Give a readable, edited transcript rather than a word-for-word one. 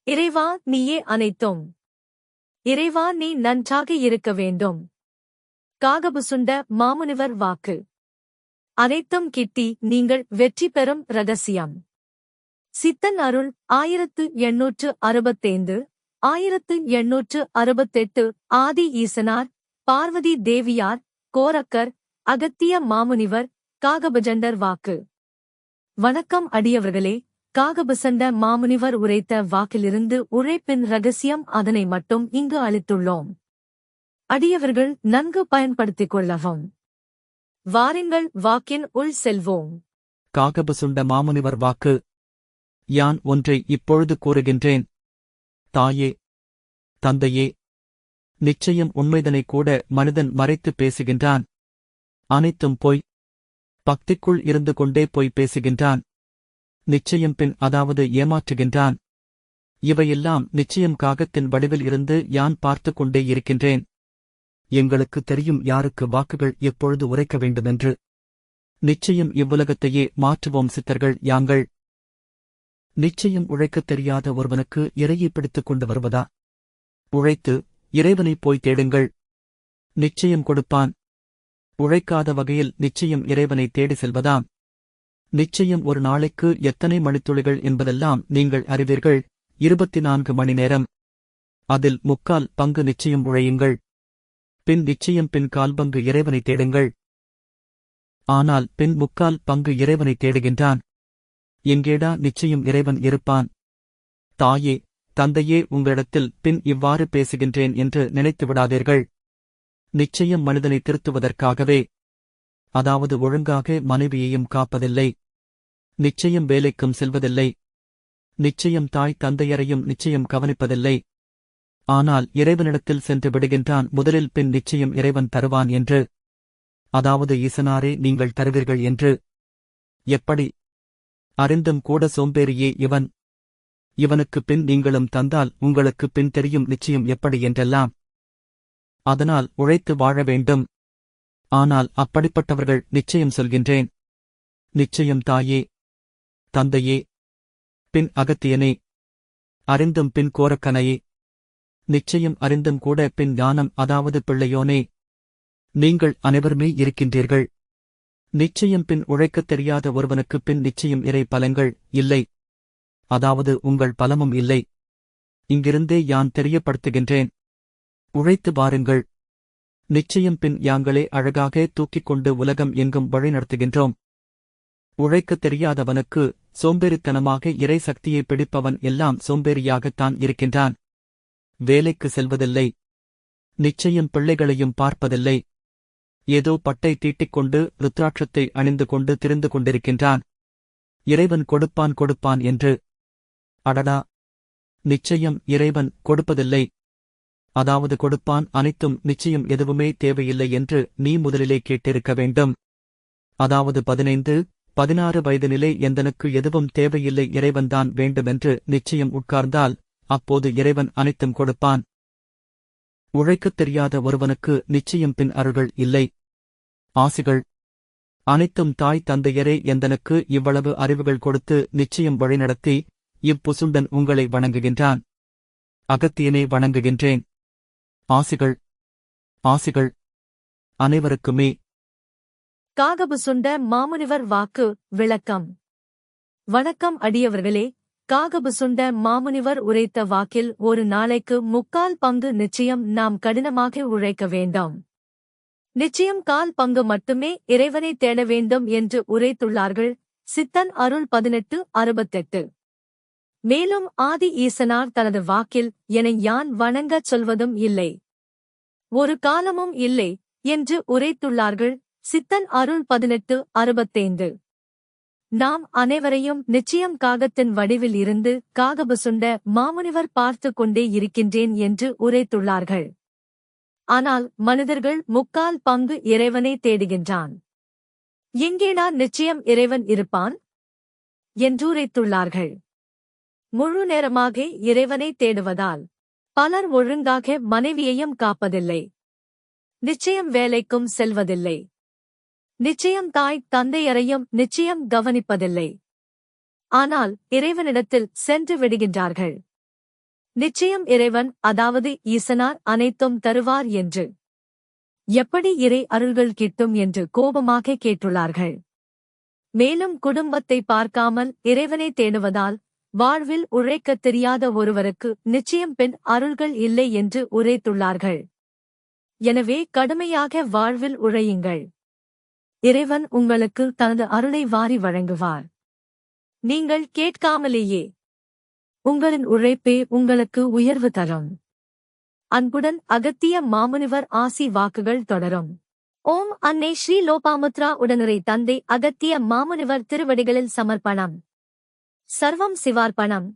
இறைவா நீயே அனைத்தும். இறைவா நீ நன்றாக இருக்க வேண்டும். காகபுசுண்ட மாமுனிவர் வாக்கு. அனைத்தும் கிட்டி நீங்கள் வெற்றி பெறும் ரகசியம். சித்தன் அருள் 1865 1868 ஆதி ஈசனார் பார்வதி தேவியார் கோரக்கர் அகத்திய மாமுனிவர் காகபுஜண்டர் வாக்கு. வணக்கம் அடியவர்களே. காகபுசண்ட மாமுனிவர் உரைத்த வாக்கிலிருந்து உழைப்பின் ரகசியம் அதனை மட்டும் இங்கு அளித்துள்ளோம். அடியவர்கள் நன்கு பயன்படுத்திக் கொள்ளவும். வாருங்கள் வாக்கின் உள் செல்வோம். காகபுசுண்ட மாமுனிவர் வாக்கு. யான் ஒன்றை இப்பொழுது கூறுகின்றேன். தாயே, தந்தையே, நிச்சயம் உண்மைதனை கூட மனிதன் மறைத்து பேசுகின்றான். அனைத்தும் பொய். பக்திக்குள் இருந்து கொண்டே பொய் பேசுகின்றான். நிச்சயம் பின் அதாவது ஏமாற்றுகின்றான். இவையெல்லாம் நிச்சயம் காகத்தின் வடிவில் இருந்து யான் பார்த்துக் கொண்டே இருக்கின்றேன். எங்களுக்கு தெரியும் யாருக்கு வாக்குகள் எப்பொழுது உரைக்க வேண்டுமென்று. நிச்சயம் இவ்வுலகத்தையே மாற்றுவோம் சித்தர்கள் யாங்கள். நிச்சயம் உழைக்கத் தெரியாத ஒருவனுக்கு இறையை பிடித்துக் கொண்டு வருவதா? உழைத்து இறைவனைப் போய் தேடுங்கள். நிச்சயம் கொடுப்பான். உழைக்காத வகையில் நிச்சயம் இறைவனை தேடி செல்வதாம். நிச்சயம் ஒரு நாளைக்கு எத்தனை மணித்துளிகள் என்பதெல்லாம் நீங்கள் அறிவீர்கள். 24 மணி நேரம். அதில் 3/4 பங்கு நிச்சயம் உழையுங்கள். பின் நிச்சயம் பின் 1/4 பங்கு இறைவனை தேடுங்கள். ஆனால் பின் 3/4 பங்கு இறைவனை தேடுகின்றான். எங்கேடா நிச்சயம் இறைவன் இருப்பான்? தாயே, தந்தையே, உங்களிடத்தில் பின் இவ்வாறு பேசுகின்றேன் என்று நினைத்து விடாதீர்கள். நிச்சயம் மனிதனை திருத்துவதற்காகவே. அதாவது ஒழுங்காக மனைவியையும் காப்பதில்லை. நிச்சயம் வேலைக்கும் செல்வதில்லை. நிச்சயம் தாய் தந்தையரையும் நிச்சயம் கவனிப்பதில்லை. ஆனால் இறைவனிடத்தில் சென்று விடுகின்றான் முதலில், பின் நிச்சயம் இறைவன் தருவான் என்று. அதாவது ஈசனாரே நீங்கள் தருவீர்கள் என்று. எப்படி? அறிந்தும் கூட சோம்பேறியே இவன். இவனுக்கு பின் நீங்களும் தந்தால் உங்களுக்கு பின் தெரியும் நிச்சயம் எப்படி என்றெல்லாம். அதனால் உழைத்து வாழ வேண்டும். ஆனால் அப்படிப்பட்டவர்கள் நிச்சயம் சொல்கின்றேன். நிச்சயம் தாயே, தந்தையே, பின் அகத்தியனே, அறிந்தும் பின் கோரக்கனையே, நிச்சயம் அறிந்தும் கூட பின் ஞானம் அதாவது பிள்ளையோனே, நீங்கள் அனைவருமே இருக்கின்றீர்கள். நிச்சயம் பின் உழைக்கத் தெரியாத ஒருவனுக்கு பின் நிச்சயம் இறை பலங்கள் இல்லை. அதாவது உங்கள் பலமும் இல்லை. இங்கிருந்தே யான் தெரியப்படுத்துகின்றேன். உழைத்து வாருங்கள். நிச்சயம் பின் யாங்களே அழகாக தூக்கிக் கொண்டு உலகம் எங்கும் வழிநடத்துகின்றோம். உழைக்கத் தெரியாதவனுக்கு சோம்பேறித்தனமாக இறை சக்தியை பிடிப்பவன் எல்லாம் சோம்பேறியாகத்தான் இருக்கின்றான். வேலைக்கு செல்வதில்லை. நிச்சயம் பிள்ளைகளையும் பார்ப்பதில்லை. ஏதோ பட்டை தீட்டிக்கொண்டு ருத்ராட்சத்தை அணிந்து கொண்டு திரிந்து கொண்டிருக்கின்றான். இறைவன் கொடுப்பான் கொடுப்பான் என்று. அடடா, நிச்சயம் இறைவன் கொடுப்பதில்லை. அதாவது கொடுப்பான் அனைத்தும் நிச்சயம் எதுவுமே தேவையில்லை என்று நீ முதலிலே கேட்டிருக்க வேண்டும். அதாவது 15, 16 வயது நிலை எந்தனுக்கு எதுவும் தேவையில்லை, இறைவன்தான் வேண்டுமென்று நிச்சயம் உட்கார்ந்தால் அப்போது இறைவன் அனைத்தும் கொடுப்பான். உழைக்கத் தெரியாத ஒருவனுக்கு நிச்சயம் பின் அருள்கள் இல்லை. ஆசிகள் அனைத்தும் தாய் தந்தையரே எந்தனுக்கு இவ்வளவு அறிவுகள் கொடுத்து நிச்சயம் வழிநடத்தி இப்புசுண்டன் உங்களை வணங்குகின்றான். அகத்தியனே வணங்குகின்றேன். ஆசிகள் ஆசிகள் அனைவருக்குமே. காகபுசுண்ட மாமுனிவர் வாக்கு விளக்கம். வணக்கம் அடியவர்களே. காகபுசுண்ட மாமுனிவர் உரைத்த வாக்கில் ஒரு நாளைக்கு 3/4 பங்கு நிச்சயம் நாம் கடினமாக உழைக்க வேண்டாம். நிச்சயம் 1/4 பங்கு மட்டுமே இறைவனை தேட வேண்டும் என்று உரைத்துள்ளார்கள். சித்தன் அருள் 1868. மேலும் ஆதி ஈசனார் தனது வாக்கில் என்னை யான் வணங்கச் சொல்வதும் இல்லை, ஒரு காலமும் இல்லை என்று உரைத்துள்ளார்கள். சித்தன் அருள் 1865. நாம் அனைவரையும் நிச்சயம் காகத்தின் வடிவில் இருந்து காகபுசுண்ட மாமுனிவர் பார்த்து கொண்டே இருக்கின்றேன் என்று உரைத்துள்ளார்கள். ஆனால் மனிதர்கள் 3/4 பங்கு இறைவனை தேடுகின்றான். எங்கேடா நிச்சயம் இறைவன் இருப்பான் என்றுரைத்துள்ளார்கள். முழு நேரமாக இறைவனை தேடுவதால் பலர் ஒழுங்காக மனைவியையும் காப்பதில்லை. நிச்சயம் வேலைக்கும் செல்வதில்லை. நிச்சயம் தாய் தந்தையரையும் நிச்சயம் கவனிப்பதில்லை. ஆனால் இறைவனிடத்தில் சென்று விடுகின்றார்கள். நிச்சயம் இறைவன் அதாவது ஈசனார் அனைத்தும் தருவார் என்று. எப்படி இறை அருள்கள் கிட்டும் என்று கோபமாக கேட்டுள்ளார்கள். மேலும் குடும்பத்தை பார்க்காமல் இறைவனை தேடுவதால் வாழ்வில் உழைக்கத் தெரியாத ஒருவருக்கு நிச்சயம் பெண் அருள்கள் இல்லை என்று உரைத்துள்ளார்கள். எனவே கடுமையாக வாழ்வில் உழையுங்கள். இறைவன் உங்களுக்கு தனது அருளை வாரி வழங்குவார். நீங்கள் கேட்காமலேயே உங்களின் உழைப்பே உங்களுக்கு உயர்வு தரும். அன்புடன் அகத்திய மாமுனிவர் ஆசி வாக்குகள் தொடரும். ஓம் அன்னை ஸ்ரீ லோபாமுத்ரா உடனுரை தந்தை அகத்திய மாமுனிவர் திருவடிகளில் சமர்ப்பணம். சர்வம் சிவார்ப்பணம்.